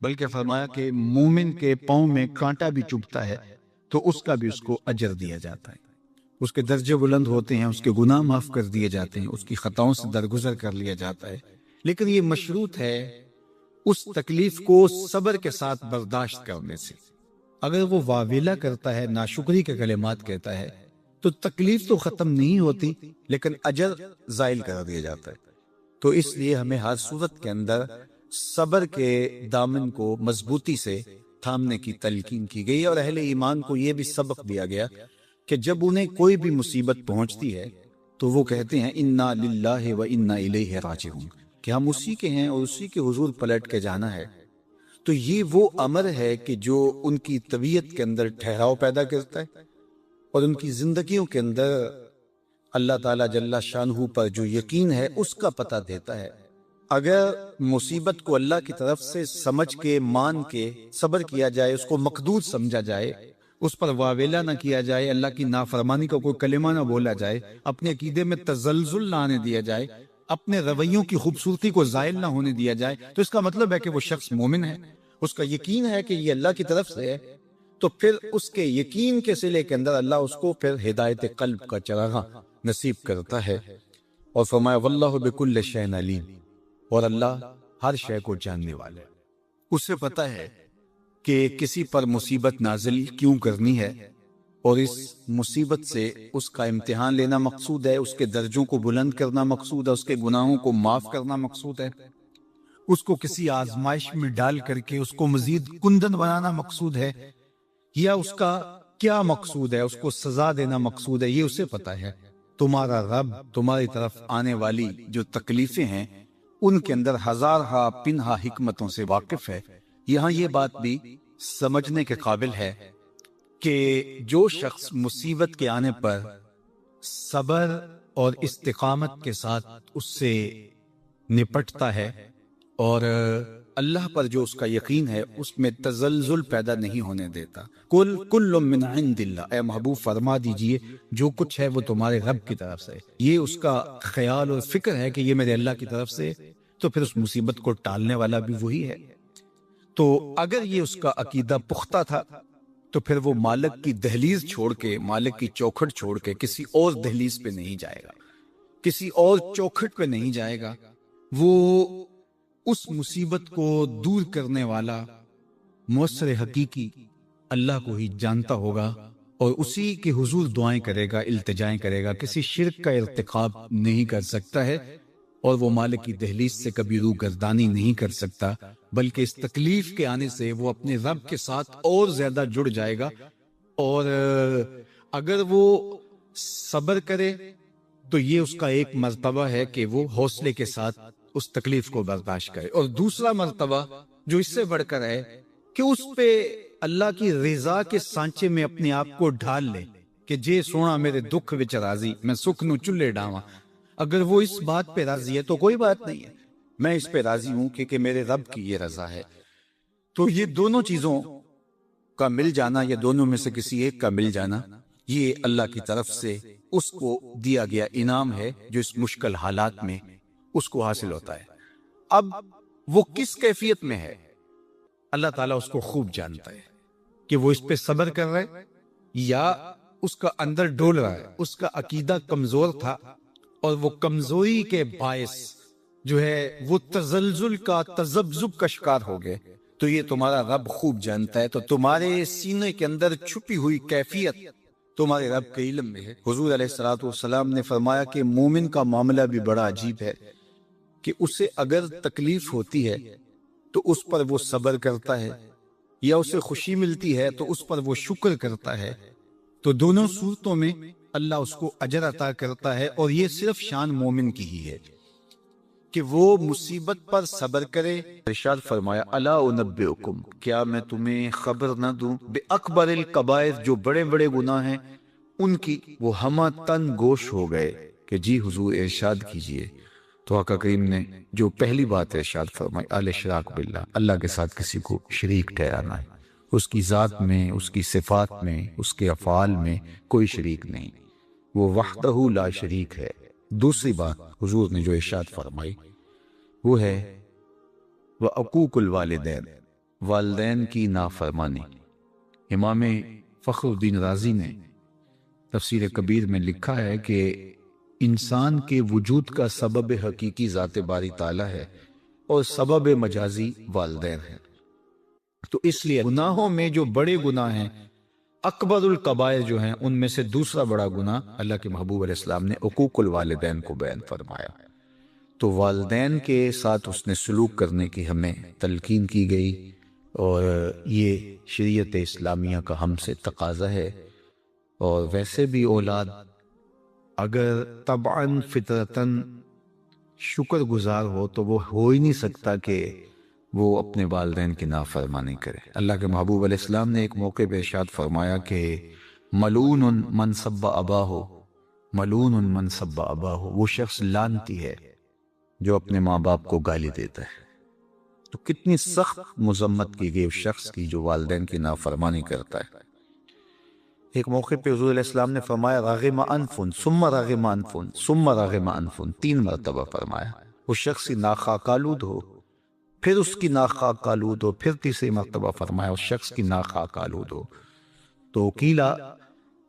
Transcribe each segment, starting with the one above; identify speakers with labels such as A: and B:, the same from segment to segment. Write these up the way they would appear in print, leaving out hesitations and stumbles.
A: بلکہ فرمایا کہ مومن کے پاؤں میں کانٹا بھی چبھتا ہے تو اس کا بھی اس کو اجر دیا جاتا ہے، اس کے درجے بلند ہوتے ہیں، اس کے گناہ معاف کر دیے جاتے ہیں، اس کی خطاؤں سے درگزر کر لیا جاتا ہے، لیکن یہ مشروط ہے اس تکلیف کو صبر کے ساتھ برداشت کرنے سے۔ اگر وہ واویلا کرتا ہے، ناشکری کے کلمات کہتا ہے، تو تکلیف تو ختم نہیں ہوتی لیکن اجر زائل کر دیا جاتا ہے۔ تو اس لیے ہمیں ہر صورت کے اندر صبر کے دامن کو مضبوطی سے تھامنے کی تلقین کی گئی، اور اہل ایمان کو یہ بھی سبق دیا گیا کہ جب انہیں کوئی بھی مصیبت پہنچتی ہے تو وہ کہتے ہیں انا للہ و انا الیہ راجعون، کہ ہم اسی کے ہیں اور اسی کے حضور پلٹ کے جانا ہے۔ تو یہ وہ امر ہے کہ جو ان کی طبیعت کے اندر ٹھہراؤ پیدا کرتا ہے اور ان کی زندگیوں کے اندر اللہ تعالیٰ جل شانہ پر جو یقین ہے اس کا پتہ دیتا ہے۔ اگر مصیبت کو اللہ کی طرف سے سمجھ کے مان کے صبر کیا جائے، اس کو مقدور سمجھا جائے، اس پر واویلا نہ کیا جائے، اللہ کی نافرمانی کا کوئی کلمہ نہ بولا جائے، اپنے عقیدے میں تزلزل نہ آنے دیا جائے، اپنے رویوں کی خوبصورتی کو زائل نہ ہونے دیا جائے، تو اس کا مطلب ہے کہ وہ شخص مومن ہے، اس کا یقین ہے کہ یہ اللہ کی طرف سے ہے۔ تو پھر اس کے یقین کے صلے کے اندر اللہ اس کو پھر ہدایت قلب کا چراغاں نصیب کرتا ہے، اور فرمایا واللہ بکل شیء علیم، اور اللہ ہر شے کو جاننے والا ہے، اسے پتہ ہے کہ کسی پر مصیبت نازل کیوں کرنی ہے، اور اس مصیبت سے اس کا امتحان لینا مقصود ہے، اس کے درجوں کو بلند کرنا مقصود ہے، اس کے گناہوں کو معاف کرنا مقصود ہے، اس کو کسی آزمائش میں ڈال کر کے اس کو مزید کندن بنانا مقصود ہے، یا اس کا کیا مقصود ہے، اس کو سزا دینا مقصود ہے، یہ اسے پتہ ہے۔ تمہارا رب تمہاری طرف آنے والی جو تکلیفیں ہیں ان کے اندر ہزارہا پنہا حکمتوں سے واقف ہے۔ یہاں یہ بات بھی سمجھنے کے قابل ہے کہ جو شخص مصیبت کے آنے پر صبر اور استقامت کے ساتھ اس سے نپٹتا ہے اور اللہ پر جو اس کا یقین ہے اس میں تزلزل پیدا نہیں ہونے دیتا، کل من عند اللہ، اے محبوب فرما دیجئے جو کچھ ہے وہ تمہارے رب کی طرف سے، یہ اس کا خیال اور فکر ہے کہ یہ میرے اللہ کی طرف سے، تو پھر اس مصیبت کو ٹالنے والا بھی وہی ہے۔ تو اگر یہ اس کا عقیدہ پختہ تھا تو پھر وہ مالک کی دہلیز چھوڑ کے، مالک کی چوکھٹ چھوڑ کے کسی اور دہلیز پہ نہیں جائے گا، کسی اور چوکھٹ پہ نہیں جائے گا، وہ اس مصیبت کو دور کرنے والا مؤثر حقیقی اللہ کو ہی جانتا ہوگا اور اسی کے حضور دعائیں کرے گا، التجائیں کرے گا، کسی شرک کا ارتکاب نہیں کر سکتا ہے، اور وہ مالک کی دہلیز سے کبھی روح گردانی نہیں کر سکتا، بلکہ اس تکلیف کے آنے سے وہ اپنے رب کے ساتھ اور زیادہ جڑ جائے گا، اور اگر وہ صبر کرے تو یہ اس کا ایک مرتبہ ہے کہ وہ حوصلے کے ساتھ اس تکلیف کو برداشت کرے، اور دوسرا مرتبہ جو اس سے بڑھ کر ہے کہ اس پہ اللہ کی رضا کے سانچے میں اپنے آپ کو ڈھال لے کہ جے سونا میرے دکھ وچ راضی، میں سکھ نو چلے ڈاواں۔ اگر وہ اس بات پہ راضی ہے تو کوئی بات نہیں ہے، میں اس پہ راضی ہوں کہ میرے رب کی یہ رضا ہے۔ تو یہ دونوں چیزوں کا مل جانا، یا دونوں میں سے کسی ایک کا مل جانا، یہ اللہ کی طرف سے اس کو دیا گیا انعام ہے جو اس مشکل حالات میں اس کو حاصل ہوتا ہے۔ اب وہ کس کیفیت میں ہے اللہ تعالیٰ اس کو خوب جانتا ہے، کہ وہ اس پہ صبر کر رہا ہے یا اس کا اندر ڈول رہا ہے، اس کا عقیدہ کمزور تھا اور وہ کمزوری کے باعث جو ہے وہ تزلزل کا، تذبذب کا شکار ہو گئے، تو یہ تمہارا رب خوب جانتا ہے۔ تو تمہارے سینے کے اندر چھپی ہوئی کیفیت تمہارے رب کے علم میں ہے۔ حضور علیہ الصلوۃ والسلام نے فرمایا کہ مومن کا معاملہ بھی بڑا عجیب ہے کہ اسے اگر تکلیف ہوتی ہے تو اس پر وہ صبر کرتا ہے، یا اسے خوشی ملتی ہے تو اس پر وہ شکر کرتا ہے، تو دونوں صورتوں میں اللہ اس کو اجر عطا کرتا ہے، اور یہ صرف شان مومن کی ہی ہے کہ وہ مصیبت پر صبر کرے۔ ارشاد فرمایا الا انبئکم، کیا میں تمہیں خبر نہ دوں بے اکبر الکبائر، جو بڑے بڑے گناہ ہیں ان کی، وہ ہمہ تن گوش ہو گئے کہ جی حضور ارشاد کیجئے۔ تو آقا کریم نے جو پہلی بات ارشاد فرمائی الاشراک باللہ، اللہ کے ساتھ کسی کو شریک ٹھہرانا ہے، اس کی ذات میں، اس کی صفات میں، اس کے افعال میں کوئی شریک نہیں، وہ وحدہ لا شریک ہے۔ دوسری بات حضور نے جو ارشاد فرمائی وہ ہے وعقوق الوالدین، والدین کی نافرمانی۔ امام فخر الدین رازی نے تفسیر کبیر میں لکھا ہے کہ انسان کے وجود کا سبب حقیقی ذات باری تعالیٰ ہے اور سبب مجازی والدین ہے۔ تو اس لیے گناہوں میں جو بڑے گناہ ہیں، اکبر الکبائر جو ہیں، ان میں سے دوسرا بڑا گناہ اللہ کے محبوب علیہ السلام نے عقوق الوالدین کو بیان فرمایا۔ تو والدین کے ساتھ اس نے سلوک کرنے کی ہمیں تلقین کی گئی، اور یہ شریعت اسلامیہ کا ہم سے تقاضا ہے۔ اور ویسے بھی اولاد اگر طبعاً فطرتاً شکر گزار ہو تو وہ ہو ہی نہیں سکتا کہ وہ اپنے والدین کی نافرمانی کرے۔ اللہ کے محبوب علیہ السلام نے ایک موقع پہ ارشاد فرمایا کہ ملعون من سب اباہ، ملعون من سب اباہ، وہ شخص لعنتی ہے جو اپنے ماں باپ کو گالی دیتا ہے۔ تو کتنی سخت مذمت کی گئی اس شخص کی جو والدین کی نافرمانی کرتا ہے۔ ایک موقع پہ حضور علیہ السلام نے فرمایا راغم انفن ثم راغم انفن ثم راغم انفن، 3 مرتبہ فرمایا۔ اس شخص کی ناک خاک آلود ہو، پھر اس کی ناک خاک آلود ہو، پھر تیسری مرتبہ فرمایا اس شخص کی ناک خاک آلود ہو۔ تو قیلا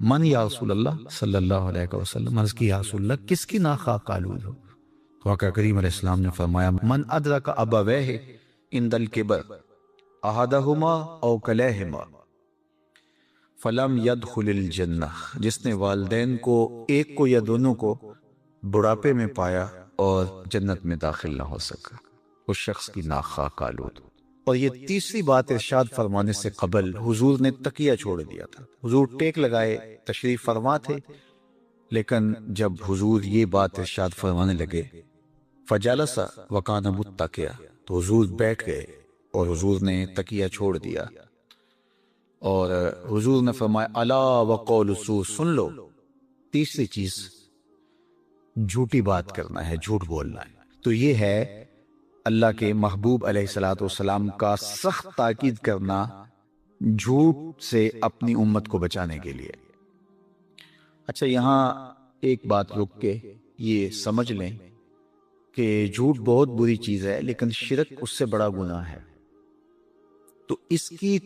A: من یا رسول اللہ صلی اللہ علیہ وسلم، عرض کی یا رسول اللہ کس کی ناک خاک آلود ہو؟ تو آقا کریم علیہ السلام نے فرمایا من ادرک ابویہ عند الکبر احدہما او کلیہما فلم يدخل الجنہ، جس نے والدین کو ایک کو یا دونوں کو بڑھاپے میں پایا اور جنت میں داخل نہ ہو سکا، اس شخص کی ناک خاک آلود۔ اور یہ تیسری بات ارشاد فرمانے سے قبل حضور نے تکیہ چھوڑ دیا تھا۔ حضور ٹیک لگائے تشریف فرما تھے، لیکن جب حضور یہ بات ارشاد فرمانے لگے فجلس وکان متکئا، تو حضور بیٹھ گئے اور حضور نے تکیہ چھوڑ دیا، اور حضور نے فرمایا الا وقول الزور، سن لو تیسری چیز جھوٹی بات کرنا ہے، جھوٹ بولنا ہے۔ تو یہ ہے اللہ کے محبوب علیہ الصلوۃ والسلام کا سخت تاکید کرنا جھوٹ سے اپنی امت کو بچانے کے لیے۔ اچھا، یہاں ایک بات رک کے یہ سمجھ لیں کہ جھوٹ بہت بری چیز ہے، لیکن شرک اس سے بڑا گناہ ہے۔ تو اس کی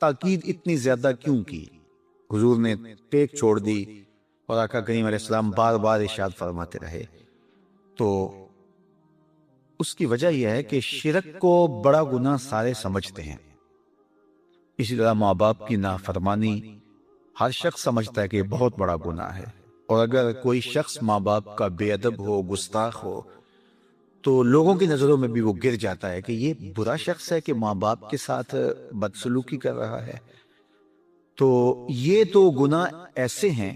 A: تاکید اتنی زیادہ کیوں کی؟ حضور نے ٹیک چھوڑ دی اور آقا کریم علیہ السلام بار بار ارشاد فرماتے رہے۔ تو اس کی وجہ یہ ہے کہ شرک کو بڑا گناہ سارے سمجھتے ہیں، اسی طرح ماں باپ کی نافرمانی ہر شخص سمجھتا ہے کہ یہ بہت بڑا گناہ ہے، اور اگر کوئی شخص ماں باپ کا بے ادب ہو، گستاخ ہو، تو لوگوں کی نظروں میں بھی وہ گر جاتا ہے کہ یہ برا شخص ہے کہ ماں باپ کے ساتھ بدسلوکی کر رہا ہے۔ تو یہ تو گناہ ایسے ہیں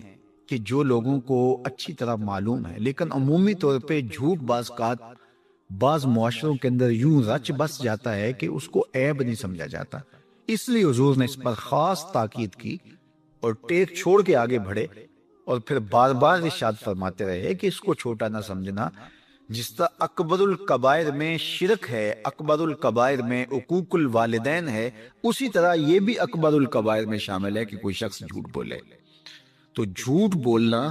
A: کہ جو لوگوں کو اچھی طرح معلوم ہے، لیکن عمومی طور پہ جھوٹ بعض معاشروں کے اندر یوں رچ بس جاتا ہے کہ اس کو عیب نہیں سمجھا جاتا۔ اس لیے حضور نے اس پر خاص تاکید کی اور ٹیک چھوڑ کے آگے بڑھے، اور پھر بار بار ارشاد فرماتے رہے کہ اس کو چھوٹا نہ سمجھنا۔ جس طرح اکبر الکبائر میں شرک ہے، اکبر الکبائر میں عقوق الوالدین ہے، اسی طرح یہ بھی اکبر الکبائر میں شامل ہے کہ کوئی شخص جھوٹ بولے۔ تو جھوٹ بولنا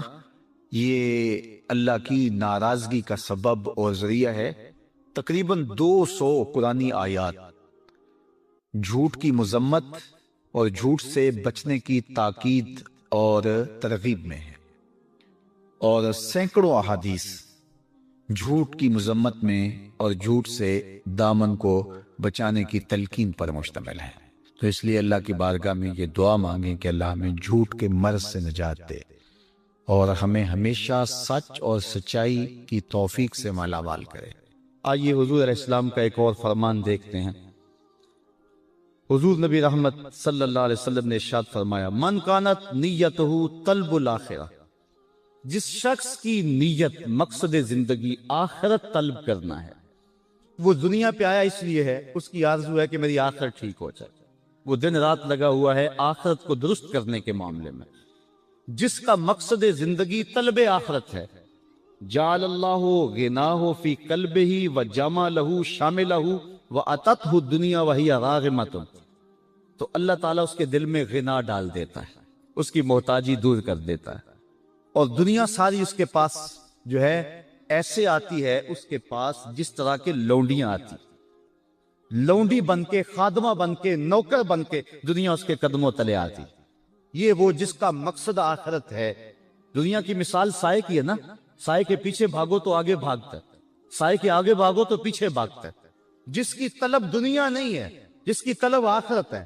A: یہ اللہ کی ناراضگی کا سبب اور ذریعہ ہے۔ تقریباً 200 قرآنی آیات جھوٹ کی مذمت اور جھوٹ سے بچنے کی تاکید اور ترغیب میں ہے، اور سینکڑوں احادیث جھوٹ کی مذمت میں اور جھوٹ سے دامن کو بچانے کی تلقین پر مشتمل ہے۔ تو اس لیے اللہ کی بارگاہ میں یہ دعا مانگیں کہ اللہ ہمیں جھوٹ کے مرض سے نجات دے اور ہمیں ہمیشہ سچ اور سچائی کی توفیق سے مالا مال کرے۔
B: آئیے حضور علیہ السلام کا ایک اور فرمان دیکھتے ہیں۔ حضور نبی رحمت صلی اللہ علیہ وسلم نے ارشاد فرمایا من کانت نیتہ طلب الآخرہ، جس شخص کی نیت مقصد زندگی آخرت طلب کرنا ہے، وہ دنیا پہ آیا اس لیے ہے، اس کی آرزو ہے کہ میری آخرت ٹھیک ہو جائے، وہ دن رات لگا ہوا ہے آخرت کو درست کرنے کے معاملے میں۔ جس کا مقصد زندگی طلب آخرت ہے، جعل اللہ غناہ فی قلبہ وجمالہ شاملہ واتتہ الدنیا وہی راغمۃ، تو اللہ تعالیٰ اس کے دل میں غنا ڈال دیتا ہے، اس کی محتاجی دور کر دیتا ہے، اور دنیا ساری اس کے پاس جو ہے ایسے آتی ہے اس کے پاس جس طرح کے لونڈیاں آتی۔ لونڈی بن کے، خادمہ بن کے، نوکر بن کے دنیا اس کے قدموں تلے آتی۔ یہ وہ جس کا مقصد آخرت ہے۔ دنیا کی مثال سائے کی ہے نا، سائے کے پیچھے بھاگو تو آگے بھاگتا ہے، سائے کے آگے بھاگو تو پیچھے بھاگتا ہے۔ جس کی طلب دنیا نہیں ہے، جس کی طلب آخرت ہے،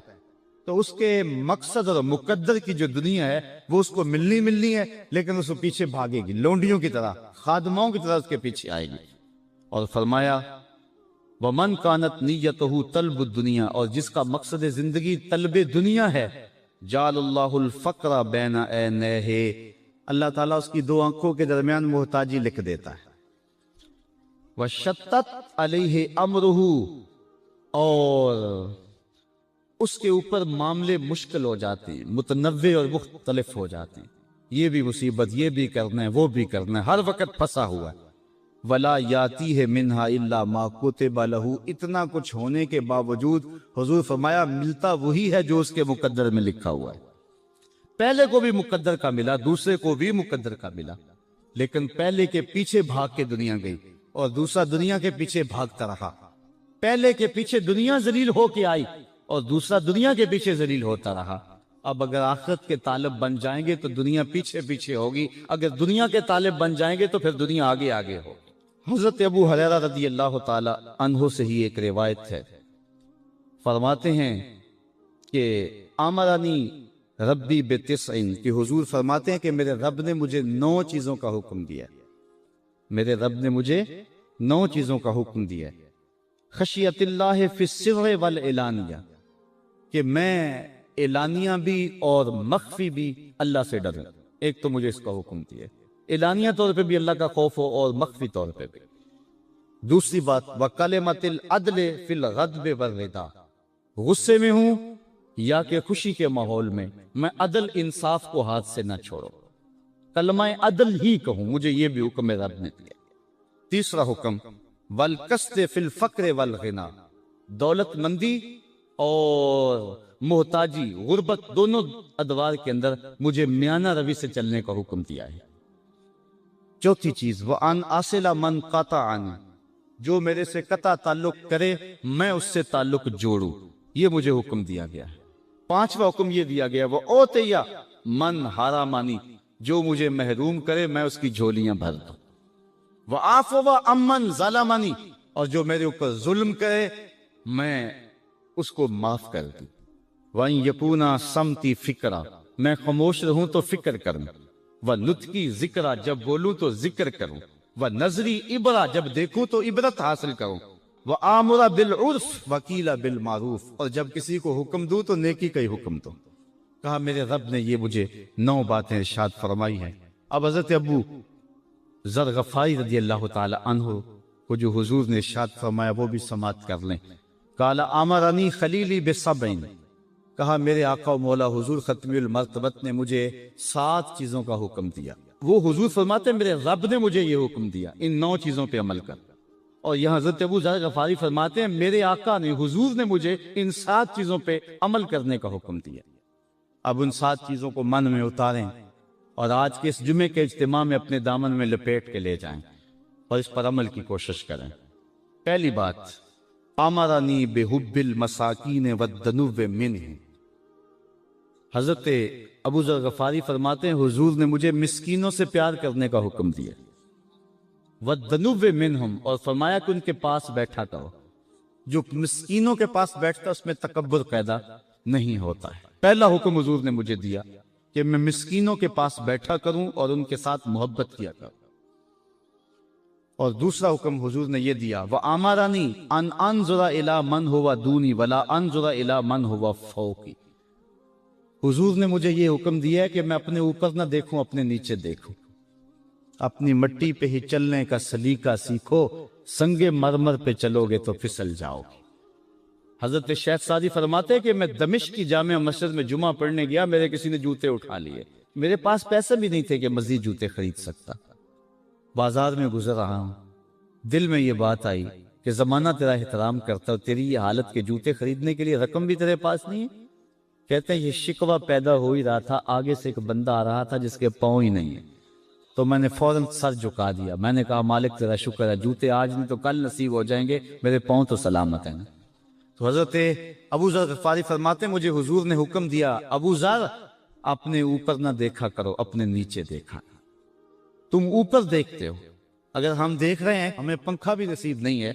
B: تو اس کے مقصد اور مقدر کی جو دنیا ہے وہ اس کو ملنی ہے، لیکن اس کو پیچھے بھاگے گی، لونڈیوں کی طرح، خادموں کی طرح اس کے پیچھے آئے گی۔ اور فرمایا وَمَنْ كَانَتْ نِيَّتُهُ طَلْبُ الدُّنْيَا، اور جس کا مقصد زندگی طلب دنیا ہے، جَعَلَ اللَّهُ الْفَقْرَ بَيْنَ عَيْنَيْهِ، اللہ تعالیٰ اس کی دو آنکھوں کے درمیان محتاجی لکھ دیتا ہے۔ وَشَتَّتْ عَلَيْهِ أَمْرُهُ، اور اس کے اوپر معاملے مشکل ہو جاتے ہیں، متنوع اور مختلف ہو جاتے ہیں، یہ بھی مصیبت، یہ بھی کرنا ہے، وہ بھی کرنا ہے، ہر وقت پھنسا ہوا ہے۔ وَلَا يَأْتِيهِ مِنْهَا إِلَّا مَا كُتِبَ لَهُ، اتنا کچھ ہونے کے باوجود حضور فرمایا ملتا وہی ہے جو اس کے مقدر میں لکھا ہوا ہے۔ پہلے کو بھی مقدر کا ملا، دوسرے کو بھی مقدر کا ملا، لیکن پہلے کے پیچھے بھاگ کے دنیا گئی اور دوسرا دنیا کے پیچھے بھاگتا رہا۔ پہلے کے پیچھے دنیا ذلیل ہو کے آئی اور دوسرا دنیا کے پیچھے ذلیل ہوتا رہا۔ اب اگر آخرت کے طالب بن جائیں گے تو دنیا پیچھے پیچھے ہوگی، اگر دنیا کے طالب بن جائیں گے تو پھر دنیا آگے آگے ہوگی۔ حضرت ابو ہریرہ رضی اللہ تعالی عنہ سے ہی ایک روایت ہے، فرماتے ہیں کہ آمرانی ربی بتسعین، کہ حضور فرماتے ہیں کہ میرے رب نے مجھے 9 چیزوں کا حکم دیا، میرے رب نے مجھے 9 چیزوں کا حکم دیا۔ خشیت اللہ فی السر والعلانیہ، کہ میں اعلانیہ بھی اور مخفی بھی اللہ سے ڈروں، ایک تو مجھے اس کا حکم دیا، اعلانیہ طور پہ بھی اللہ کا خوف ہو اور مخفی طور پہ بھی۔ دوسری بات وَكَلِمَةِ الْعَدْلِ فِي الْغَضْبِ وَالرِّضَا، غصے میں ہوں یا کہ خوشی کے ماحول میں میں عدل انصاف کو ہاتھ سے نہ چھوڑو، کلمہ عدل ہی کہوں، مجھے یہ بھی حکم رب نے دیا۔ تیسرا حکم وَالْقَسْطِ فِي الْفَقْرِ وَالْغِنَى، دولت مندی اور محتاجی، غربت، دونوں ادوار کے اندر مجھے میانہ روی سے چلنے کا حکم دیا ہے۔ چوتھی چیز وَأَنْ أَصِلَ مَنْ قَطَعَنِي، جو میرے سے قطع تعلق کرے میں اس سے تعلق جوڑوں، یہ مجھے حکم دیا گیا ہے۔ پانچواں حکم یہ دیا گیا وَأُعْطِيَ مَنْ حَرَمَنِي، جو مجھے محروم کرے میں اس کی جھولیاں بھر دوں۔ وَأَعْفُوَ عَمَّنْ ظَلَمَنِي، اور جو میرے اوپر ظلم کرے میں اس کو معاف کر دوں۔ وَإِنْ يَكُونَ صَمْتِي فِكْرًا، میں خاموش رہوں تو فکر کروں۔ وَنُطْقِي ذِكْرًا، جب بولوں تو ذکر کروں۔ وَنَظْرِي عِبْرًا، جب دیکھوں تو عبرت حاصل کروں۔ وَآمُرَ بِالْعُرْفِ وَقِيلَ بِالْمَعْرُوفِ، اور جب کسی کو حکم دوں تو نیکی کا ہی حکم دوں۔ کہا میرے رب نے یہ مجھے 9 باتیں ارشاد فرمائی ہیں۔ اب حضرت ابو ذر غفاری رضی اللہ تعالی عنہ کو جو حضور نے ارشاد فرمایا وہ بھی سماعت کر لیں۔ قال امرنی خلیلی بسبعین، کہا میرے آقا و مولا حضور ختمی المرتبت نے مجھے 7 چیزوں کا حکم دیا۔ وہ حضور فرماتے ہیں میرے رب نے مجھے یہ حکم دیا، ان 9 چیزوں پہ عمل کر۔ اور یہاں حضرت ابو ذر غفاری فرماتے ہیں میرے آقا نے، حضور نے مجھے ان 7 چیزوں پہ عمل کرنے کا حکم دیا۔ اب ان 7 چیزوں کو من میں اتاریں اور آج کے اس جمعے کے اجتماع میں اپنے دامن میں لپیٹ کے لے جائیں اور اس پر عمل کی کوشش کریں۔ پہلی بات امرنی بحب المساکین والدنو منہ، حضرت ابو ذر غفاری فرماتے ہیں حضور نے مجھے مسکینوں سے پیار کرنے کا حکم دیا، والدنو منہم، اور فرمایا کہ ان کے پاس بیٹھا کرو۔ جو مسکینوں کے پاس بیٹھتا اس میں تکبر پیدا نہیں ہوتا ہے۔ پہلا حکم حضور نے مجھے دیا کہ میں مسکینوں کے پاس بیٹھا کروں اور ان کے ساتھ محبت کیا کروں۔ اور دوسرا حکم حضور نے یہ دیا وَآمَرَنِي أَنْ أَنْظُرَ إِلَى مَنْ هُوَ دُونِي وَلَا أَنْظُرَ إِلَى مَنْ هُوَ فَوْقِي، حضور نے مجھے یہ حکم دیا ہے کہ میں اپنے اوپر نہ دیکھوں، اپنے نیچے دیکھوں۔ اپنی مٹی پہ ہی چلنے کا سلیقہ سیکھو، سنگ مرمر پہ چلو گے تو پھسل جاؤ گے۔ حضرت شیخ سعدی فرماتے ہیں کہ میں دمشق کی جامع مسجد میں جمعہ پڑھنے گیا، میرے کسی نے جوتے اٹھا لیے، میرے پاس پیسے بھی نہیں تھے کہ مزید جوتے خرید سکتا۔ بازار میں گزر رہا ہوں، دل میں یہ بات آئی کہ زمانہ تیرا احترام کرتا اور تیری یہ حالت کے جوتے خریدنے کے لیے رقم بھی تیرے پاس نہیں ہے۔ کہتے ہیں یہ شکوہ پیدا ہو ہی رہا تھا، آگے سے ایک بندہ آ رہا تھا جس کے پاؤں ہی نہیں ہے، تو میں نے فوراً سر جھکا دیا، میں نے کہا مالک تیرا شکر ہے، جوتے آج نہیں تو کل نصیب ہو جائیں گے، میرے پاؤں تو سلامت ہیں۔ تو حضرت ابو ذر غفاری فرماتے ہیں مجھے حضور نے حکم دیا ابو ذر اپنے اوپر نہ دیکھا کرو، اپنے نیچے دیکھا، تم اوپر دیکھتے ہو، اگر ہم دیکھ رہے ہیں ہمیں پنکھا بھی نصیب نہیں ہے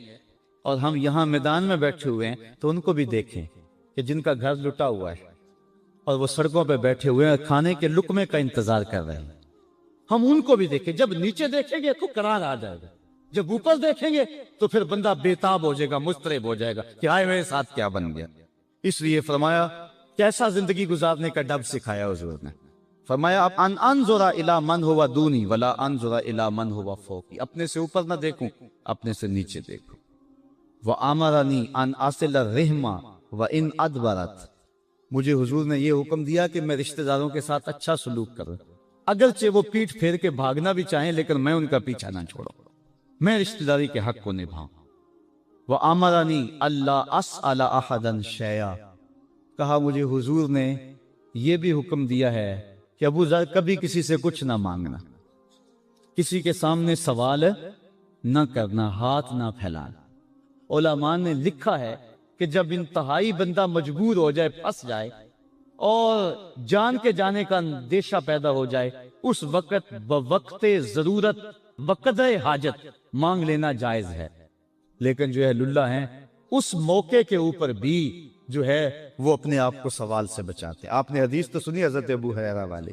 B: اور ہم یہاں میدان میں بیٹھے ہوئے ہیں تو ان کو بھی دیکھیں کہ جن کا گھر لٹا ہوا ہے اور وہ سڑکوں پہ بیٹھے ہوئے ہیں کھانے کے لقمے کا انتظار کر رہے ہیں، ہم ان کو بھی دیکھیں۔ جب نیچے دیکھیں گے تو قرار آ جائے گا، جب اوپر دیکھیں گے تو پھر بندہ بےتاب ہو جائے گا، مضطرب ہو جائے گا کہ آئے میرے ساتھ کیا بن گیا۔ اس لیے فرمایا کیسا زندگی گزارنے کا ڈب سکھایا حضور نے، فرمایا ان انظر الی من هو دونی ولا انظر الی من هو فوقی، اپنے سے اوپر نہ دیکھوں، اپنے سے نیچے دیکھوں۔ وامرنی ان اصل الرحم وان ادبرت، مجھے حضور نے یہ حکم دیا کہ میں رشتہ داروں کے ساتھ اچھا سلوک کروں، اگرچہ وہ پیٹھ پھیر کے بھاگنا بھی چاہیں لیکن میں ان کا پیچھا نہ چھوڑوں، میں رشتہ داری کے حق کو نبھاؤں۔ وامرنی الا اسال احدا شیئا، کہا مجھے حضور نے یہ بھی حکم دیا ہے کہ ابو ذر کبھی کسی سے کچھ نہ مانگنا، کسی کے سامنے سوال نہ کرنا، ہاتھ نہ پھیلانا۔ علماء نے لکھا ہے کہ جب انتہائی بندہ مجبور ہو جائے، پھنس جائے اور جان کے جانے کا اندیشہ پیدا ہو جائے، اس وقت بوقت ضرورت بقدر حاجت مانگ لینا جائز ہے، لیکن جو اہل اللہ ہیں اس موقع کے اوپر بھی جو ہے وہ اپنے آپ کو سوال سے بچاتے۔ آپ نے حدیث تو سنی حضرت ابو ہریرہ والی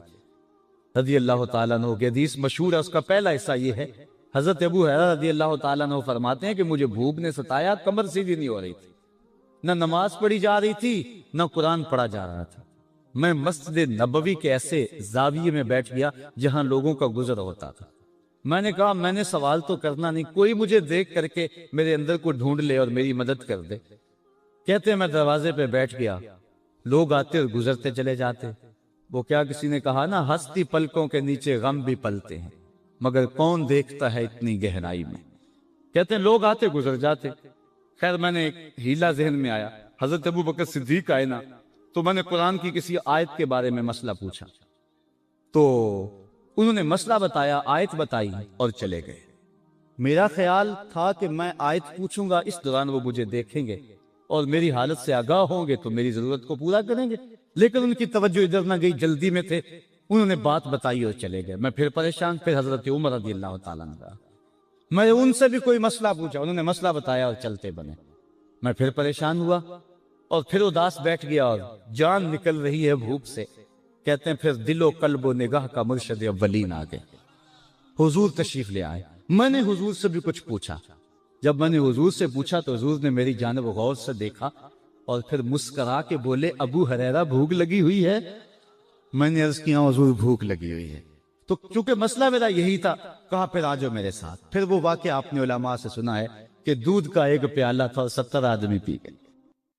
B: رضی اللہ تعالیٰ عنہ کی حدیث مشہور ہے، اس کا پہلا حصہ یہ ہے، حضرت ابو ہریرہ رضی اللہ تعالیٰ عنہ فرماتے ہیں کہ مجھے بھوک نے ستایا، کمر سیدھی نہیں ہو رہی تھی، نہ نماز پڑھی جا رہی تھی نہ قرآن پڑھا جا رہا تھا، میں مسجد نبوی کے ایسے زاویے میں بیٹھ گیا جہاں لوگوں کا گزر ہوتا تھا، میں نے کہا میں نے سوال تو کرنا نہیں، کوئی مجھے دیکھ کر کے میرے اندر کو ڈھونڈ لے اور میری مدد کر دے۔ کہتے ہیں میں دروازے پہ بیٹھ گیا، لوگ آتے اور گزرتے چلے جاتے، وہ کیا کسی نے کہا نا ہستی پلکوں کے نیچے غم بھی پلتے ہیں مگر کون دیکھتا ہے اتنی گہرائی میں، کہتے ہیں لوگ آتے گزر جاتے۔ خیر میں نے ایک ہیلا ذہن میں آیا، حضرت ابو بکر صدیق آئے نا تو میں نے قرآن کی کسی آیت کے بارے میں مسئلہ پوچھا تو انہوں نے مسئلہ بتایا، آیت بتائی اور چلے گئے۔ میرا خیال تھا کہ میں آیت پوچھوں گا، اس دوران وہ مجھے دیکھیں گے اور میری حالت سے آگاہ ہوں گے تو میری ضرورت کو پورا کریں گے، لیکن ان کی توجہ ادھر نہ گئی، جلدی میں تھے، انہوں نے بات بتائی اور چلے گئے۔ میں پھر پریشان، پھر حضرت عمر رضی اللہ تعالیٰ عنہ، میں ان سے بھی کوئی مسئلہ پوچھا، انہوں نے مسئلہ بتایا اور چلتے بنے، میں پھر پریشان ہوا اور پھر اداس بیٹھ گیا اور جان نکل رہی ہے بھوک سے۔ کہتے ہیں پھر دل و قلب و نگاہ کا مرشد اولین آ گئے، حضور تشریف لے آئے، میں نے حضور سے بھی کچھ پوچھا، جب میں نے حضور سے پوچھا تو حضور نے میری جانب غور سے دیکھا اور پھر مسکرا کے بولے ابو ہریرہ بھوک لگی ہوئی ہے؟ میں نے عرض کیا حضور بھوک لگی ہوئی ہے، تو چونکہ مسئلہ میرا یہی تھا کہا پھر آ جاؤ میرے ساتھ۔ پھر وہ واقعہ آپ نے علماء سے سنا ہے کہ دودھ کا ایک پیالہ تھا اور 70 آدمی پی گئے۔